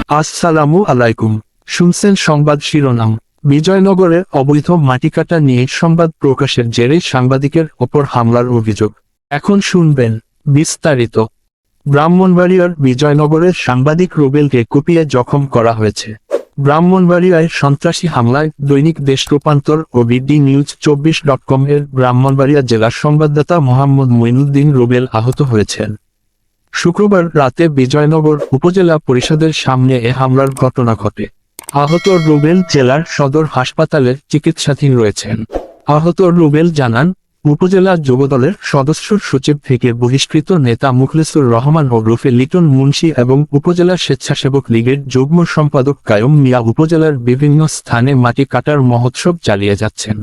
আসসালামু আলাইকুম। শুনছেন সংবাদ শিরোনাম। বিজয়নগরে অবৈধ মাটি কাটা নিয়ে সংবাদ প্রকাশের জেরে সাংবাদিকের ওপর হামলার অভিযোগ। এখন শুনবেন বিস্তারিত। ব্রাহ্মণবাড়িয়ার বিজয়নগরের সাংবাদিক রুবেলকে কুপিয়ে জখম করা হয়েছে। ব্রাহ্মণবাড়িয়ায় সন্ত্রাসী হামলায় দৈনিক দেশ রূপান্তর ও বিডি নিউজ 24.com এর ব্রাহ্মণবাড়িয়া জেলার সংবাদদাতা মোহাম্মদ মঈনুদ্দিন রুবেল আহত হয়েছেন। শুক্রবার রাতে বিজয়নগর উপজেলা পরিষদের সামনে এ হামলার ঘটনা ঘটে। আহত রুবেল জেলার সদর হাসপাতালে চিকিৎসাধীন রয়েছেন। আহত রুবেল জানান, উপজেলা যুবদলের সদস্য সচিব থেকে বহিষ্কৃত নেতা মুখলেসুর রহমান ওরফে লিটন মুন্সি এবং উপজেলা স্বেচ্ছাসেবক লীগের যুগ্ম সম্পাদক কায়ুম মিয়া উপজেলার বিভিন্ন স্থানে মাটি কাটার মহোৎসব চালিয়ে যাচ্ছেন।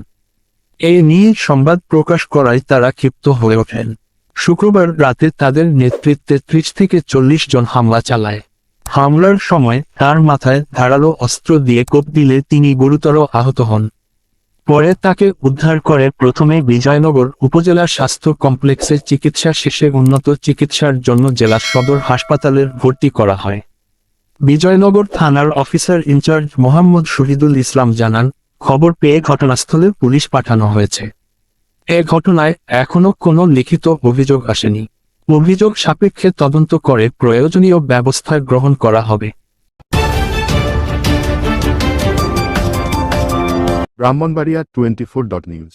এ নিয়ে সংবাদ প্রকাশ করায় তারা ক্ষিপ্ত হয়ে ওঠেন। শুক্রবার রাতে তাদের নেতৃত্বে 30 থেকে 40 জন হামলা চালায়। হামলার সময় তার মাথায় ধারালো অস্ত্র দিয়ে কোপ দিলে তিনি গুরুতর আহত হন। পরে তাকে উদ্ধার করে প্রথমে বিজয়নগর উপজেলা স্বাস্থ্য কমপ্লেক্সে চিকিৎসা শেষে উন্নত চিকিৎসার জন্য জেলা সদর হাসপাতালে ভর্তি করা হয়। বিজয়নগর থানার অফিসার ইনচার্জ মোহাম্মদ শহীদুল ইসলাম জানান, খবর পেয়ে ঘটনাস্থলে পুলিশ পাঠানো হয়েছে। এ ঘটনায় এখনো কোনো লিখিত অভিযোগ আসেনি। অভিযোগ সাপেক্ষে তদন্ত করে প্রয়োজনীয় ব্যবস্থা গ্রহণ করা হবে। ব্রাহ্মণবাড়িয়া 24.news